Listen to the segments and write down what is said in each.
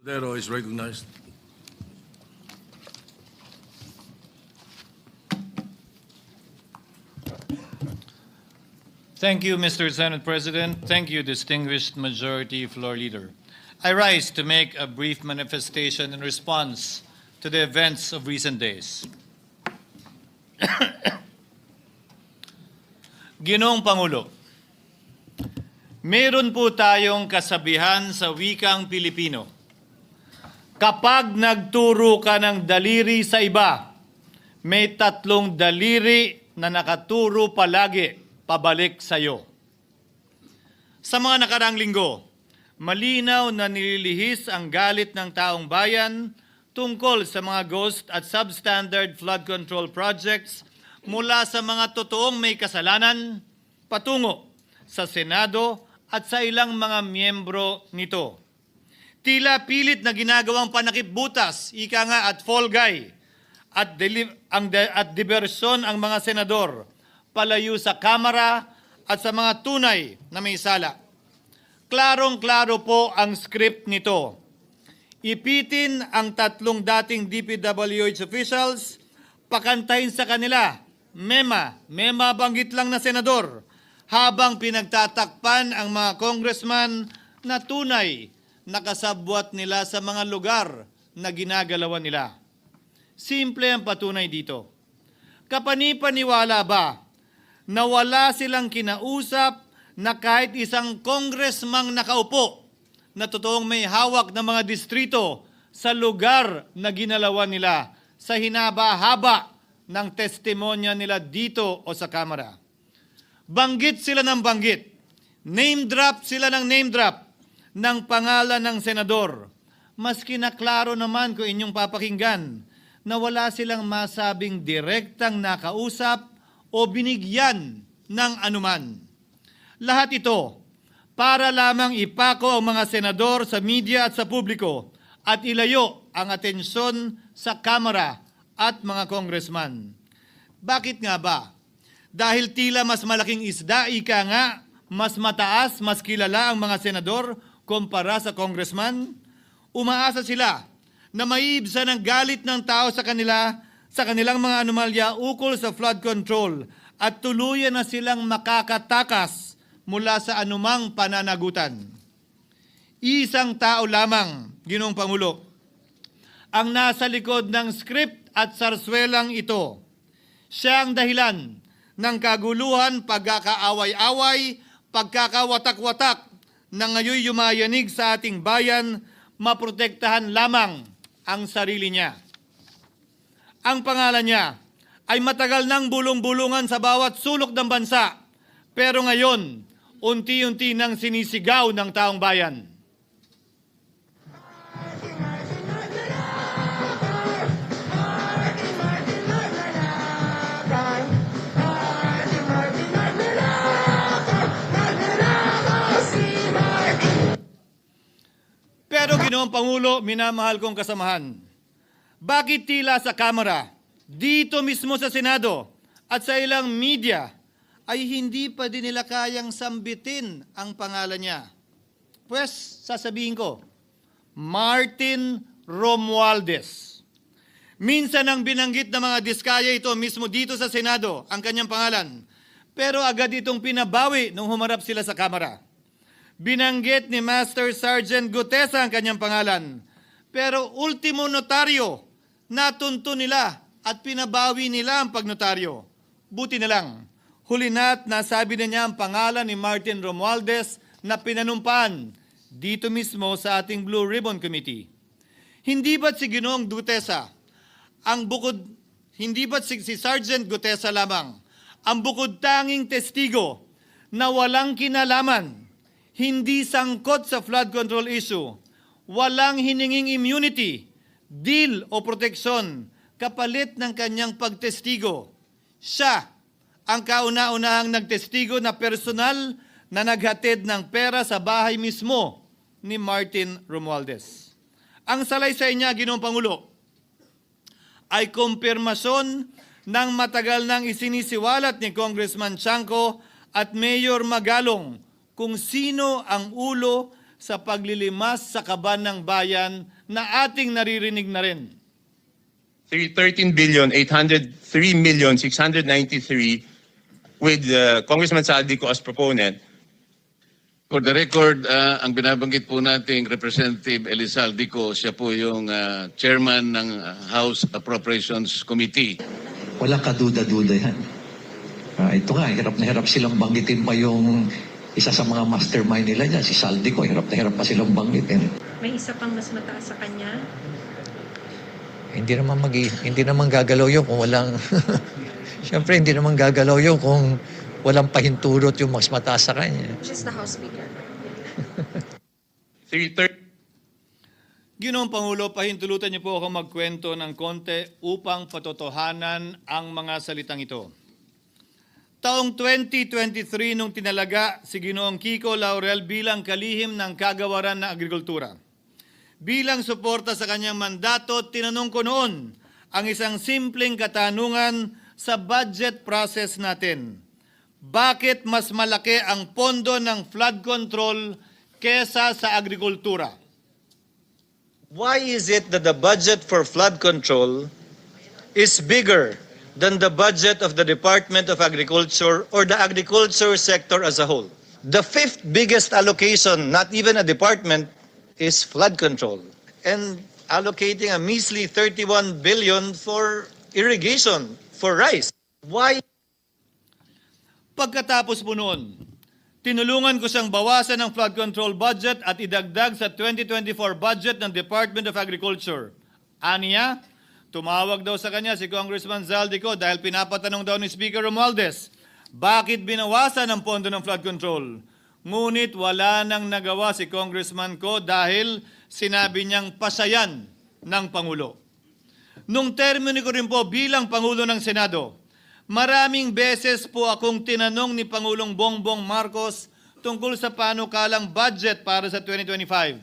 Dero is recognized. Thank you, Mr. Senate President. Thank you, distinguished Majority Floor Leader. I rise to make a brief manifestation in response to the events of recent days. Ginoong Pangulo, meron po tayong kasabihan sa wikang Pilipino. Kapag nagturo ka ng daliri sa iba, may tatlong daliri na nakaturo palagi pabalik sa iyo. Sa mga nakaraang linggo, malinaw na nililihis ang galit ng taong bayan tungkol sa mga ghost at substandard flood control projects mula sa mga totoong may kasalanan patungo sa Senado at sa ilang mga miyembro nito. Tila pilit na ginagawang panakipbutas, ika nga at fall guy, at diversyon ang mga senador palayo sa Kamara at sa mga tunay na may sala. Klarong-klaro po ang script nito. Ipitin ang tatlong dating DPWH officials, pakantahin sa kanila, mema banggit lang na senador, habang pinagtatakpan ang mga congressman na tunay nakasabwat nila sa mga lugar na ginagalawan nila. Simple ang patunay dito. Kapanipaniwala ba na wala silang kinausap na kahit isang congressman nakaupo na totoong may hawak ng mga distrito sa lugar na ginalawan nila sa hinaba-haba ng testimonya nila dito o sa Kamara? Banggit sila ng banggit, name drop sila ng name drop ng pangalan ng senador. Maski na klaro naman kung inyong papakinggan na wala silang masabing direktang nakausap o binigyan ng anuman. Lahat ito para lamang ipako ang mga senador sa media at sa publiko at ilayo ang atensyon sa Kamara at mga congressman. Bakit nga ba? Dahil tila mas malaking isda, ika nga, mas mataas, mas kilala ang mga senador kumpara sa congressman? Umaasa sila na maiibsan ang galit ng tao sa kanila sa kanilang mga anomalya ukol sa flood control at tuluyan na silang makakatakas mula sa anumang pananagutan. Isang tao lamang, Ginoong Pangulo, ang nasa likod ng script at sarswelang ito. Siya ang dahilan ng kaguluhan, pagkakaaway-away, pagkakawatak-watak na ngayon yumayanig sa ating bayan, maprotektahan lamang ang sarili niya. Ang pangalan niya ay matagal nang bulong-bulungan sa bawat sulok ng bansa, pero ngayon, unti-unti nang sinisigaw ng taong bayan. Pero Ginoong Pangulo, minamahal kong kasamahan, bakit tila sa Kamara, dito mismo sa Senado at sa ilang media ay hindi pa din nila kayang sambitin ang pangalan niya? Pues, sasabihin ko, Martin Romualdez. Minsan ang binanggit ng mga diskaya ito mismo dito sa Senado, ang kanyang pangalan. Pero agad itong pinabawi nung humarap sila sa Kamara. Binanggit ni Master Sergeant Gutesa ang kanyang pangalan. Pero ultimo notaryo, natunto nila at pinabawi nila ang pagnotaryo. Buti na lang, huli na't nasabi na niya ang pangalan ni Martin Romualdez na pinanumpaan dito mismo sa ating Blue Ribbon Committee. Hindi ba't si Ginoong Gutesa hindi ba't si Sergeant Gutesa lamang ang bukod tanging testigo na walang kinalaman, hindi sangkot sa flood control issue, walang hininging immunity, deal o proteksyon kapalit ng kanyang pagtestigo? Siya ang kauna-unahang nagtestigo na personal na naghatid ng pera sa bahay mismo ni Martin Romualdez. Ang salaysay niya, Ginoong Pangulo, ay kumpirmasyon ng matagal nang isinisiwalat ni Congressman Chanco at Mayor Magalong kung sino ang ulo sa paglilimas sa kaban ng bayan na ating naririnig na rin. 13,803,693 with Congressman Saldico as proponent. For the record, ang binabanggit po nating Representative Elizaldico, siya po yung chairman ng House Appropriations Committee. Walang kaduda-duda yan. Ito nga, hirap na hirap silang banggitin pa yung isa sa mga mastermind nila dyan, si Saldico, hirap na hirap pa silang banggitin. May isa pang mas mataas sa kanya? Hindi naman gagalaw yun kung walang... Siyempre, hindi naman gagalaw yun kung walang pahintulot yung mas mataas sa kanya. Just the House Speaker. Ginoong Pangulo, pahintulutan niyo po ako magkwento ng konti upang patotohanan ang mga salitang ito. Taong 2023 nung tinalaga si Ginoong Kiko Laurel bilang kalihim ng kagawaran ng agrikultura. Bilang suporta sa kanyang mandato, tinanong ko noon ang isang simpleng katanungan sa budget process natin. Bakit mas malaki ang pondo ng flood control kesa sa agrikultura? Why is it that the budget for flood control is bigger than the budget of the Department of Agriculture or the agriculture sector as a whole? The fifth biggest allocation, not even a department, is flood control. And allocating a measly 31 billion for irrigation, for rice. Why? Pagkatapos po noon, tinulungan ko siyang bawasan ng flood control budget at idagdag sa 2024 budget ng Department of Agriculture. Aniya, tumawag daw sa kanya si Congressman Zaldico dahil pinapatanong daw ni Speaker Romualdez, bakit binawasan ang pondo ng flood control? Ngunit wala nang nagawa si Congressman ko dahil sinabi niyang pasayan ng Pangulo. Nung termino ko rin po bilang Pangulo ng Senado, maraming beses po akong tinanong ni Pangulong Bongbong Marcos tungkol sa panukalang budget para sa 2025.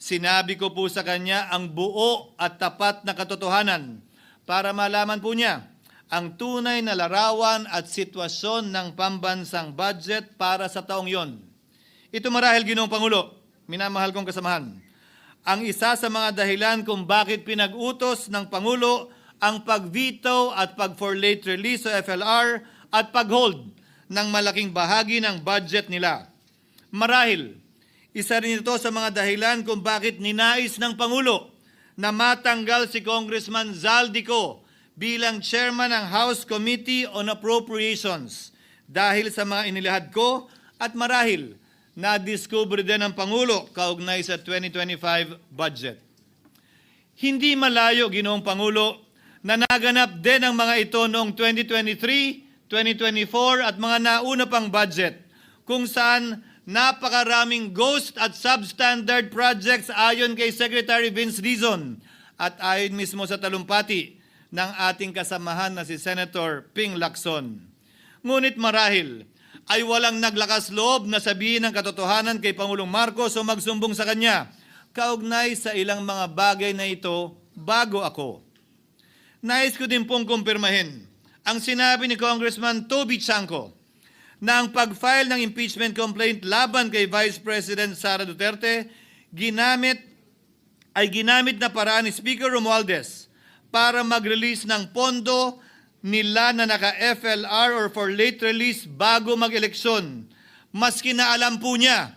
Sinabi ko po sa kanya ang buo at tapat na katotohanan para malaman po niya ang tunay na larawan at sitwasyon ng pambansang budget para sa taong yon. Ito marahil, Ginoong Pangulo, minamahal kong kasamahan, ang isa sa mga dahilan kung bakit pinag-utos ng Pangulo ang pag-veto at pag-for late release sa FLR at pag-hold ng malaking bahagi ng budget nila. Marahil, isa rin ito sa mga dahilan kung bakit ninais ng Pangulo na matanggal si Congressman Zaldico bilang chairman ng House Committee on Appropriations dahil sa mga inilahad ko at marahil na-discover din ng Pangulo kaugnay sa 2025 budget. Hindi malayo, Ginoong Pangulo, na naganap din ang mga ito noong 2023, 2024 at mga nauna pang budget kung saan napakaraming ghost at substandard projects ayon kay Secretary Vince Dizon at ayon mismo sa talumpati ng ating kasamahan na si Senator Ping Lacson. Ngunit marahil ay walang naglakas loob na sabihin ang katotohanan kay Pangulong Marcos o magsumbong sa kanya kaugnay sa ilang mga bagay na ito bago ako. Nais ko din pong kumpirmahin ang sinabi ni Congressman Toby Chanco na ang pag-file ng impeachment complaint laban kay Vice President Sara Duterte ginamit na paraan ni Speaker Romualdez para mag-release ng pondo nila na naka-FLR or for late release bago mag-eleksyon. Maski na alam po niya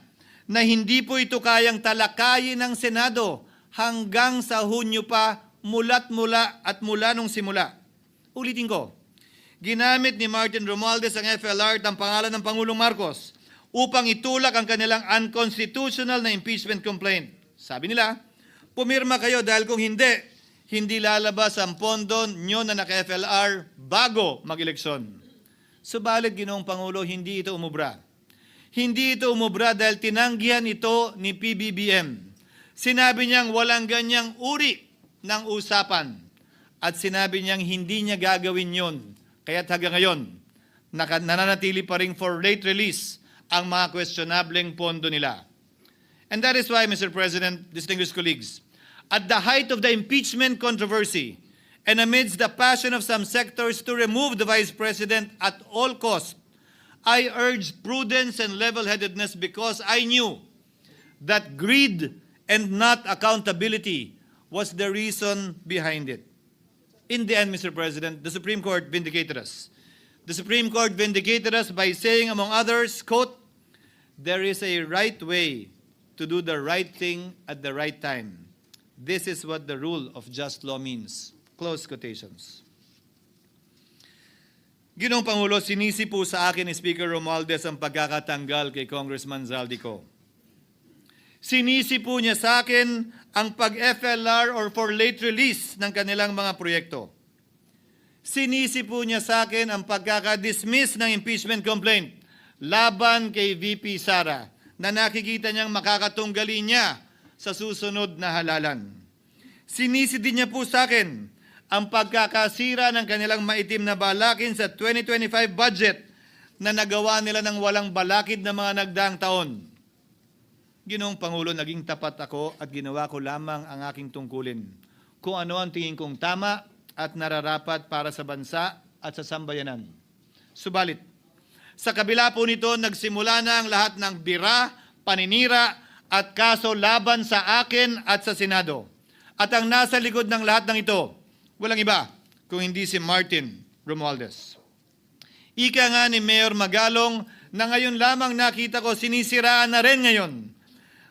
na hindi po ito kayang talakayin ng Senado hanggang sa Hunyo pa mula nung simula. Ulitin ko, ginamit ni Martin Romualdez ang FLR at ang pangalan ng Pangulong Marcos upang itulak ang kanilang unconstitutional na impeachment complaint. Sabi nila, pumirma kayo dahil kung hindi lalabas ang pondo nyo na naka-FLR bago mag-eleksyon. Subalit, Ginoong Pangulo, hindi ito umubra. Hindi ito umubra dahil tinanggihan ito ni PBBM. Sinabi niyang walang ganyang uri ng usapan at sinabi niyang hindi niya gagawin yon. Kaya't hanggang ngayon, nananatili pa rin for late release ang mga questionableng pondo nila. And that is why, Mr. President, distinguished colleagues, at the height of the impeachment controversy and amidst the passion of some sectors to remove the Vice President at all costs, I urged prudence and level-headedness because I knew that greed and not accountability was the reason behind it. In the end, Mr. President, the Supreme Court vindicated us. The Supreme Court vindicated us by saying, among others, quote, "There is a right way to do the right thing at the right time. This is what the rule of just law means." Close quotations. Ginoong Pangulo, sinisi po sa akin ni Speaker Romualdez ang pagkakatanggal kay Congressman Zaldico. Sinisi po niya sa akin ang pag-FLR or for late release ng kanilang mga proyekto. Sinisi po niya sa akin ang pagkakadismiss ng impeachment complaint laban kay VP Sara na nakikita niyang makakatunggali niya sa susunod na halalan. Sinisi din niya po sa akin ang pagkakasira ng kanilang maitim na balakin sa 2025 budget na nagawa nila ng walang balakid na mga nagdaang taon. Ginoong Pangulo, naging tapat ako at ginawa ko lamang ang aking tungkulin. Kung ano ang tingin kong tama at nararapat para sa bansa at sa sambayanan. Subalit, sa kabila po nito, nagsimula na ang lahat ng bira, paninira at kaso laban sa akin at sa Senado. At ang nasa likod ng lahat ng ito, walang iba kung hindi si Martin Romualdez. Ika nga ni Mayor Magalong na ngayon lamang nakita ko sinisiraan na rin ngayon.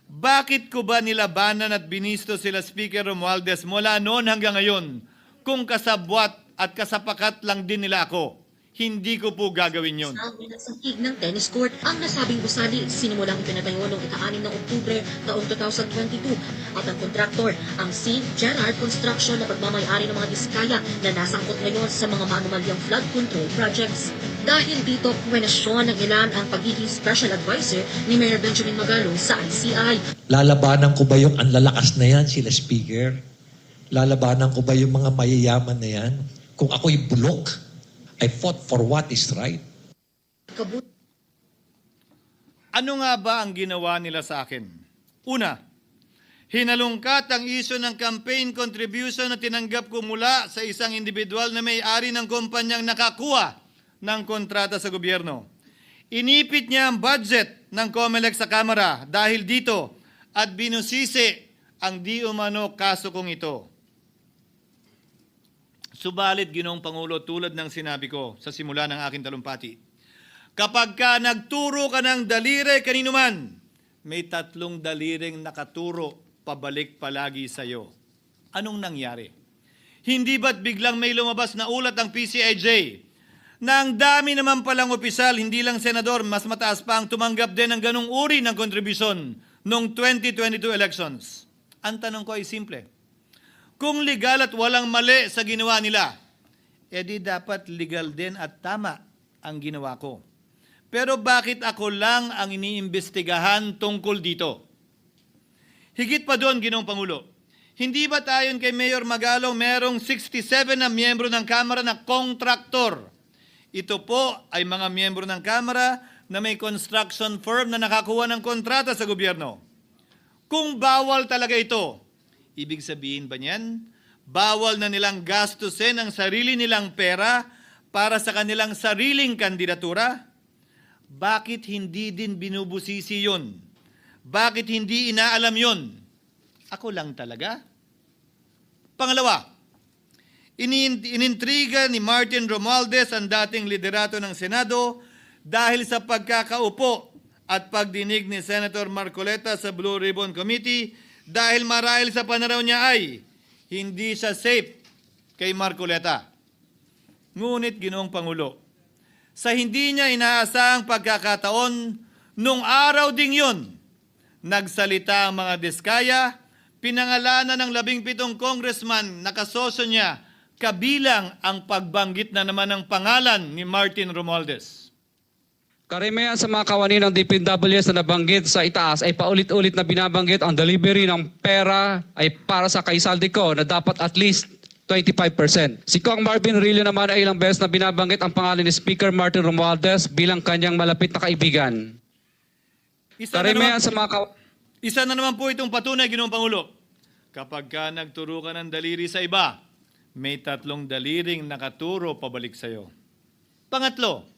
Bakit ko ba nilabanan at binisto sila Speaker Romualdez mula noon hanggang ngayon kung kasabwat at kasapakat lang din nila ako? Hindi ko po gagawin yun. Sa ig ng tennis court, ang nasabing gusali sinimulang ipinatayo noong ika-6 ng Oktubre taong 2022 at ang kontraktor, ang St. Gerard Construction na pagmamayari ng mga diskaya na nasangkot ngayon sa mga maanumalyang flood control projects. Dahil dito, kwenasyon ng ilan ang pagiging special advisor ni Mayor Benjamin Magalong sa ICI. Lalabanan ko ba yung anlalakas na yan, sila Speaker? Lalabanan ko ba yung mga mayayaman na yan? Kung ako'y bulok, I fought for what is right. Ano nga ba ang ginawa nila sa akin? Una, hinalungkat ang isyu ng campaign contribution na tinanggap ko mula sa isang individual na may-ari ng kumpanyang nakakuha ng kontrata sa gobyerno. Inipit niya ang budget ng COMELEC sa Kamara dahil dito at binusisi ang di umano kaso kong ito. Subalit, Ginoong Pangulo, tulad ng sinabi ko sa simula ng aking talumpati, kapag ka nagturo ka ng daliri kanino man, may 3 daliring nakaturo pabalik palagi sa iyo. Anong nangyari? Hindi ba't biglang may lumabas na ulat ang PCIJ na ang dami naman palang opisyal, hindi lang senador, mas mataas pa ang tumanggap din ng ganung uri ng kontribusyon noong 2022 elections? Ang tanong ko ay simple. Kung legal at walang mali sa ginawa nila, edi dapat legal din at tama ang ginawa ko. Pero bakit ako lang ang iniimbestigahan tungkol dito? Higit pa doon, Ginoong Pangulo, hindi ba tayon kay Mayor Magalong merong 67 na miyembro ng Kamara na kontraktor? Ito po ay mga miyembro ng Kamara na may construction firm na nakakuha ng kontrata sa gobyerno. Kung bawal talaga ito, ibig sabihin ba niyan, bawal na nilang gastusin ang sarili nilang pera para sa kanilang sariling kandidatura? Bakit hindi din binubusisi yun? Bakit hindi inaalam yun? Ako lang talaga? Pangalawa, inintriga ni Martin Romualdez ang dating liderato ng Senado dahil sa pagkakaupo at pagdinig ni Senator Marcoleta sa Blue Ribbon Committee dahil marahil sa pananaw niya ay hindi siya safe kay Marcoleta. Ngunit, Ginoong Pangulo, sa hindi niya inaasahang pagkakataon, nung araw ding yun, nagsalita ang mga diskaya, pinangalanan ng 17 congressman na kasosyo niya, kabilang ang pagbanggit na naman ng pangalan ni Martin Romualdez. Karamihan sa mga kawani ng DPWH na nabanggit sa itaas ay paulit-ulit na binabanggit ang delivery ng pera ay para sa kay Zaldico na dapat at least 25%. Si Kong Marvin Rillo naman ay ilang beses na binabanggit ang pangalan ni Speaker Martin Romualdez bilang kanyang malapit na kaibigan. Isa na naman po itong patunay, Ginoong Pangulo. Kapag ka nagturo ka ng daliri sa iba, may 3 daliring nakaturo pabalik sa iyo. Pangatlo,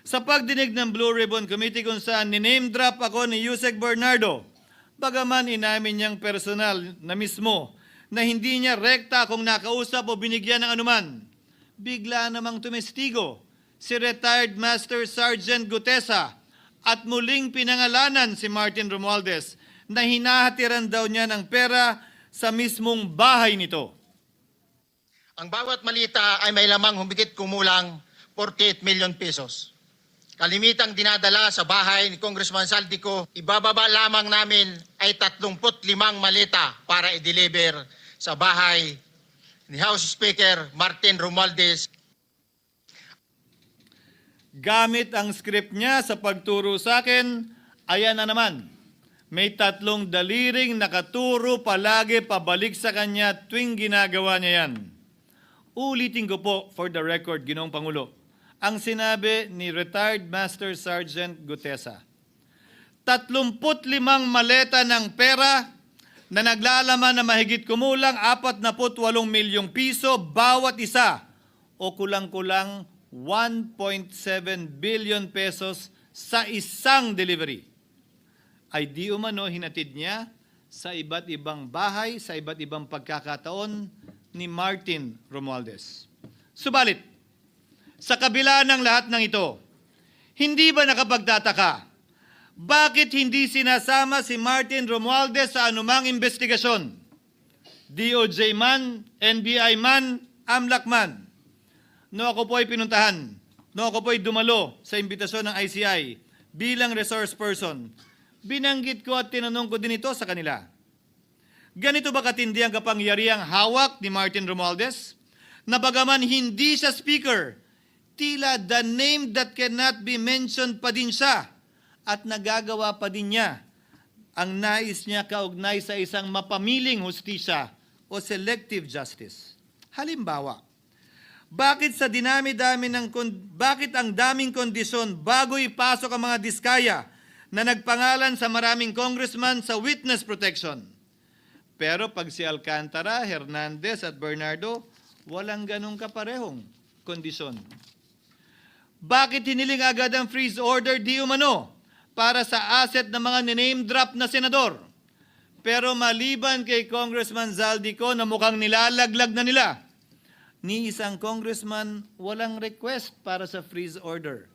sa pagdinig ng Blue Ribbon Committee kung saan niname drop ako ni Yusek Bernardo, Bagaman inamin niyang personal na mismo na hindi niya rekta kung nakausap o binigyan ng anuman, bigla namang tumestigo si retired Master Sergeant Gutesa at muling pinangalanan si Martin Romualdez na hinahatiran daw niya ng pera sa mismong bahay nito. Ang bawat malita ay may lamang humigit kumulang 48 million pesos. Kalimitang dinadala sa bahay ni Congressman Saldico, ibababa lamang namin ay 35 malita para i-deliver sa bahay ni House Speaker Martin Romualdez. Gamit ang script niya sa pagturo sa akin, ayan na naman. May 3 daliring nakaturo palagi pabalik sa kanya tuwing ginagawa niya yan. Ulitin ko po for the record, Ginoong Pangulo, ang sinabi ni retired Master Sergeant Gutesa. 35 maleta ng pera na naglalaman na mahigit kumulang 48 milyong piso bawat isa o kulang-kulang 1.7 billion pesos sa isang delivery ay di umano hinatid niya sa iba't ibang bahay, sa iba't ibang pagkakataon ni Martin Romualdez. Subalit, sa kabila ng lahat ng ito, hindi ba nakapagtataka bakit hindi sinasama si Martin Romualdez sa anumang investigasyon? DOJ man, NBI man, AMLAC man. No ako po ay pinuntahan, no ako po ay dumalo sa imbitasyon ng ICI bilang resource person, binanggit ko at tinanong ko din ito sa kanila. Ganito ba katindi ang kapangyarihang hawak ni Martin Romualdez? Na bagaman hindi siya speaker, tila the name that cannot be mentioned pa din siya at nagagawa pa din niya ang nais niya kaugnay sa isang mapamiling hustisya o selective justice. Halimbawa, bakit ang daming kondisyon bago ipasok ang mga diskaya na nagpangalan sa maraming congressman sa witness protection? Pero pag si Alcantara, Hernandez at Bernardo, walang ganong kaparehong kondisyon. Bakit hiniling agad ang freeze order di umano para sa asset ng mga name drop na senador? Pero maliban kay Congressman Zaldico na mukhang nilalaglag na nila, ni isang congressman walang request para sa freeze order.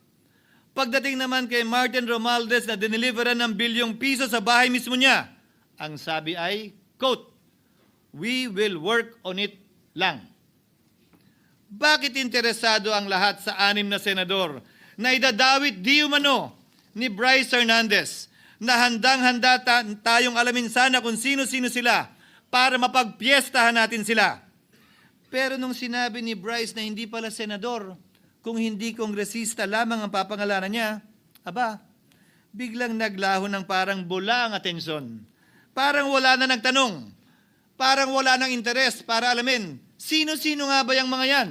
Pagdating naman kay Martin Romualdez na dineliveran ng bilyong piso sa bahay mismo niya, ang sabi ay, quote, "We will work on it lang." Bakit interesado ang lahat sa 6 na senador na idadawit di umano ni Bryce Hernandez na handang-handa tayong alamin sana kung sino-sino sila para mapagpiestahan natin sila? Pero nung sinabi ni Bryce na hindi pala senador, kung hindi kongresista lamang ang papangalanan niya, aba, biglang naglaho ng parang bula ang atensyon. Parang wala na nagtanong. Parang wala nang interes para alamin, sino-sino nga ba yung mga yan?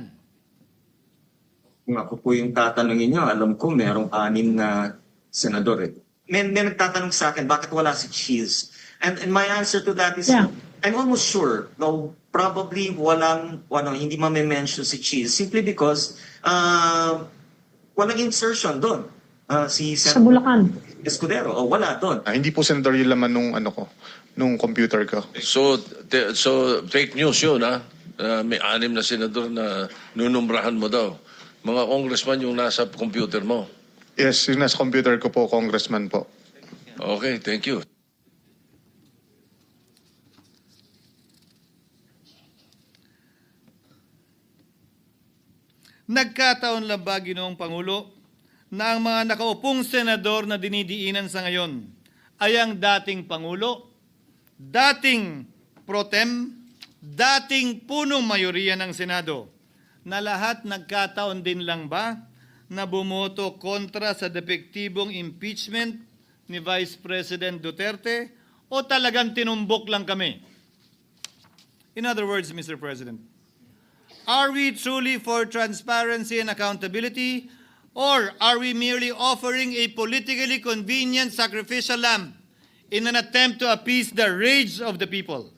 Kung ako po yung tatanungin nyo, alam ko merong 6 na senador eh. May nagtatanong sa akin, bakit wala si Cheese? And my answer to that is, I'm almost sure, though probably hindi mame-mention si Cheese, simply because walang insertion doon. Si Sa Bulacan. Escudero, wala doon. Hindi po senador yung laman nung computer ko. So fake news yun, ha? May 6 na senador na nunumbrahan mo daw. Mga congressman yung nasa computer mo. Yes, yung nasa computer ko po, congressman po. Okay, thank you. Nagkataon lang ba, Ginoong Pangulo, na ang mga nakaupong senador na dinidiinan sa ngayon ay ang dating Pangulo, dating pro tem, dating punong mayoriya ng Senado, na lahat nagkataon din lang ba na bumoto kontra sa depektibong impeachment ni Vice President Duterte o talagang tinumbok lang kami? In other words, Mr. President, are we truly for transparency and accountability, or are we merely offering a politically convenient sacrificial lamb in an attempt to appease the rage of the people?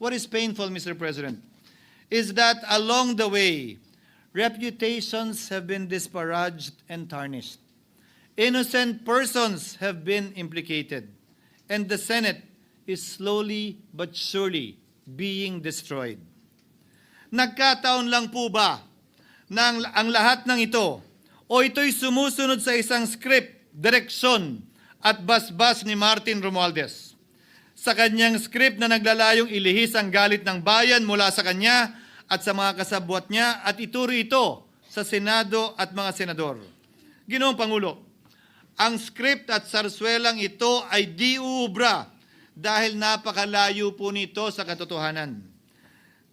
What is painful, Mr. President, is that along the way, reputations have been disparaged and tarnished. Innocent persons have been implicated, and the Senate is slowly but surely being destroyed. Nagkataon lang po ba na ang lahat ng ito o ito'y sumusunod sa isang script, direksyon at basbas ni Martin Romualdez? Sa kanyang script na naglalayong ilihis ang galit ng bayan mula sa kanya at sa mga kasabwat niya at ituro ito sa Senado at mga senador. Ginoong Pangulo, ang script at sarswelang ito ay di uubra dahil napakalayo po nito sa katotohanan.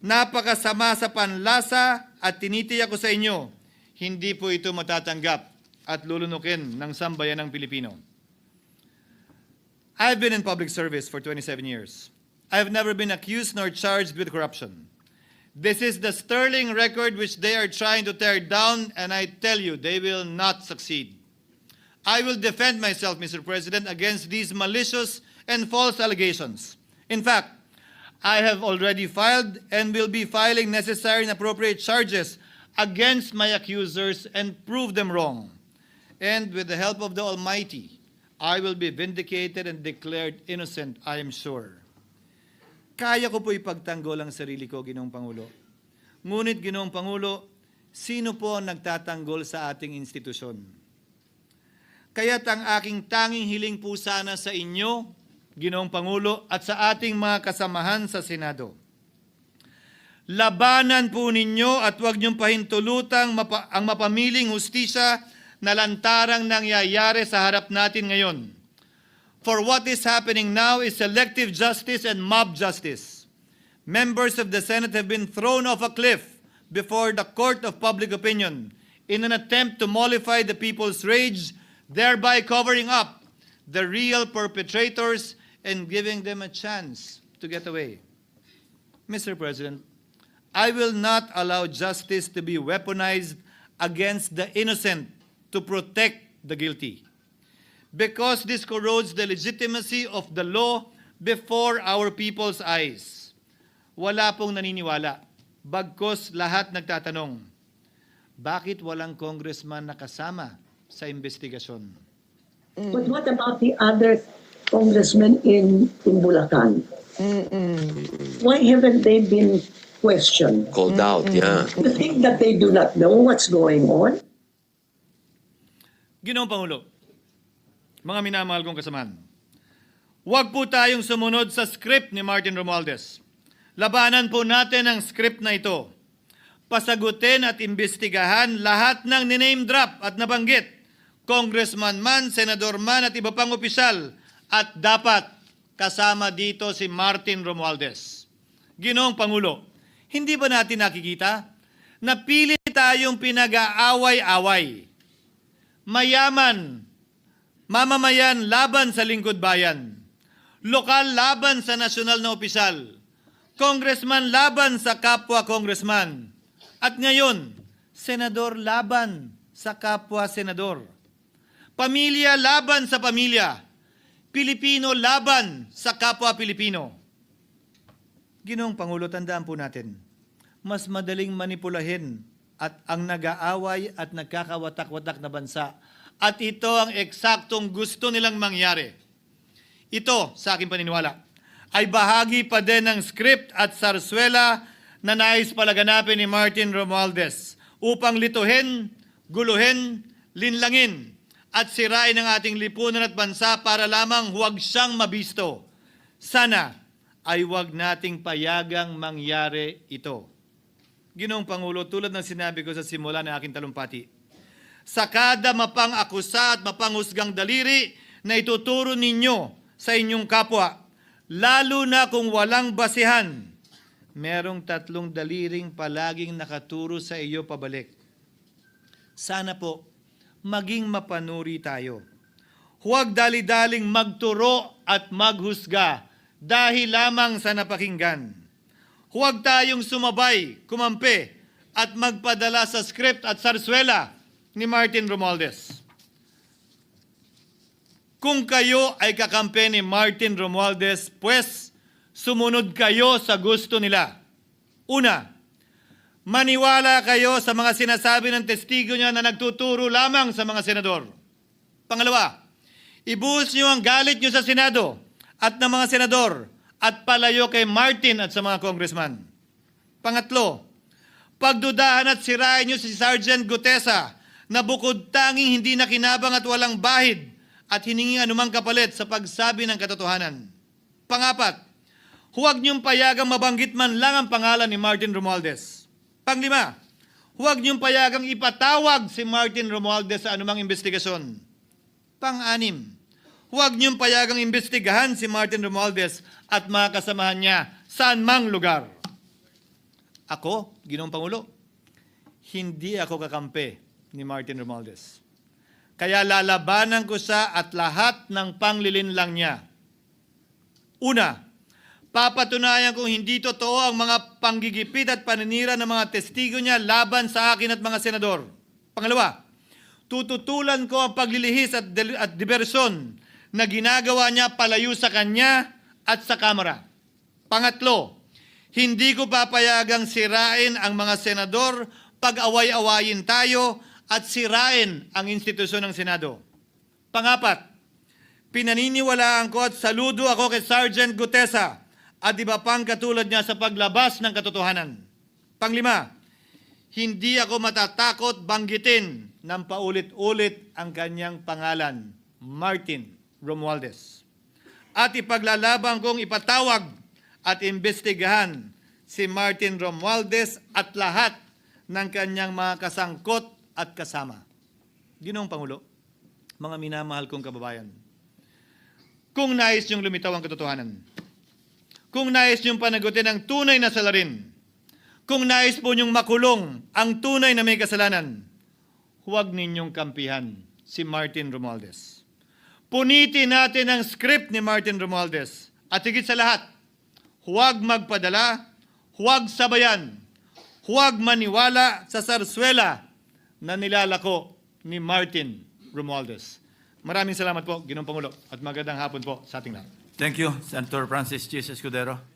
Napakasama sa panlasa at tinitiyak ko sa inyo, hindi po ito matatanggap at lulunukin ng sambayanang Pilipino. I've been in public service for 27 years. I've never been accused nor charged with corruption. This is the sterling record which they are trying to tear down, and I tell you, they will not succeed. I will defend myself, Mr. President, against these malicious and false allegations. In fact, I have already filed and will be filing necessary and appropriate charges against my accusers and prove them wrong. And with the help of the Almighty, I will be vindicated and declared innocent, I am sure. Kaya ko po ipagtanggol ang sarili ko, Ginoong Pangulo. Ngunit, Ginoong Pangulo, sino po ang nagtatanggol sa ating institusyon? Kaya't ang aking tanging hiling po sana sa inyo, Ginoong Pangulo, at sa ating mga kasamahan sa Senado. Labanan po ninyo at huwag niyong pahintulutang ang mapamiling hustisya na lantarang nangyayari sa harap natin ngayon. For what is happening now is selective justice and mob justice. Members of the Senate have been thrown off a cliff before the court of public opinion in an attempt to mollify the people's rage, thereby covering up the real perpetrators and giving them a chance to get away. Mr. President, I will not allow justice to be weaponized against the innocent to protect the guilty, because this corrodes the legitimacy of the law before our people's eyes. Wala pong naniniwala, bagkos lahat nagtatanong, bakit walang congressman nakasama sa investigasyon? But what about the other congressmen in Bulacan? Why haven't they been questioned? Called out, yeah. You think that they do not know what's going on? Ginoong Pangulo, mga minamahal kong kasamahan, huwag po tayong sumunod sa script ni Martin Romualdez. Labanan po natin ang script na ito. Pasagutin at imbestigahan lahat ng niname drop at nabanggit, congressman man, senador man at iba pang opisyal, at dapat kasama dito si Martin Romualdez. Ginoong Pangulo, hindi ba natin nakikita na pili tayong pinag-aaway-away? Mayaman, mamamayan laban sa lingkod bayan, lokal laban sa nasyonal na opisyal, congressman laban sa kapwa congressman, at ngayon, senador laban sa kapwa senador, pamilya laban sa pamilya, Pilipino laban sa kapwa Pilipino. Ginoong Pangulo, tandaan po natin, mas madaling manipulahin at ang nag-aaway at nagkakawatak-watak na bansa. At ito ang eksaktong gusto nilang mangyari. Ito, sa aking paniniwala, ay bahagi pa din ng script at sarswela na nais palaganapin ni Martin Romualdez upang lituhin, guluhin, linlangin at sirain ang ating lipunan at bansa para lamang huwag siyang mabisto. Sana ay huwag nating payagang mangyari ito. Ginoong Pangulo, tulad ng sinabi ko sa simula ng aking talumpati, sa kada mapang-akusa at mapanghusgang daliri na ituturo ninyo sa inyong kapwa, lalo na kung walang basihan, merong 3 daliring palaging nakaturo sa iyo pabalik. Sana po, maging mapanuri tayo. Huwag dali-daling magturo at maghusga dahil lamang sa napakinggan. Huwag tayong sumabay, kumampi, at magpadala sa script at sarswela ni Martin Romualdez. Kung kayo ay kakampi ni Martin Romualdez, pues sumunod kayo sa gusto nila. Una, maniwala kayo sa mga sinasabi ng testigo niya na nagtuturo lamang sa mga senador. Pangalawa, ibuhos niyo ang galit niyo sa Senado at ng mga senador at palayo kay Martin at sa mga congressman. Pangatlo, pagdudahan at sirain niyo si Sergeant Gutesa na bukod tanging hindi nakinabang at walang bahid at hiningi anumang kapalit sa pagsabi ng katotohanan. Pangapat, huwag niyong payagang mabanggit man lang ang pangalan ni Martin Romualdez. Panglima, huwag niyong payagang ipatawag si Martin Romualdez sa anumang investigasyon. Pang-anim, huwag niyong payagang imbestigahan si Martin Romualdez at mga kasamahan niya saan mang lugar. Ako, Ginoong Pangulo, hindi ako kakampi ni Martin Romualdez. Kaya lalabanan ko siya at lahat ng panglilinlang niya. Una, papatunayan kong hindi totoo ang mga panggigipit at paninira ng mga testigo niya laban sa akin at mga senador. Pangalawa, tututulan ko ang paglilihis at diversyon na ginagawa niya palayo sa kanya at sa Kamara. Pangatlo, hindi ko papayagang sirain ang mga senador pag away-awayin tayo at sirain ang institusyon ng Senado. Pangapat, pinaniniwalaan ko at saludo ako kay Sergeant Gutesa at iba pang katulad niya sa paglabas ng katotohanan. Panglima, hindi ako matatakot banggitin ng paulit-ulit ang kanyang pangalan, Martin Romualdez. At ipaglalaban kong ipatawag at imbestigahan si Martin Romualdez at lahat ng kanyang mga kasangkot at kasama. Ginoong Pangulo, mga minamahal kong kababayan, kung nais niyong lumitaw ang katotohanan, kung nais niyong panagutin ang tunay na salarin, kung nais po niyong makulong ang tunay na may kasalanan, huwag ninyong kampihan si Martin Romualdez. Punitin natin ang script ni Martin Romualdez at higit sa lahat, huwag magpadala, huwag sabayan, huwag maniwala sa sarswela na nilalako ni Martin Romualdez. Maraming salamat po, Ginoong Pangulo, at magandang hapon po sa ating lahat. Thank you, Senator Francis G. Escudero.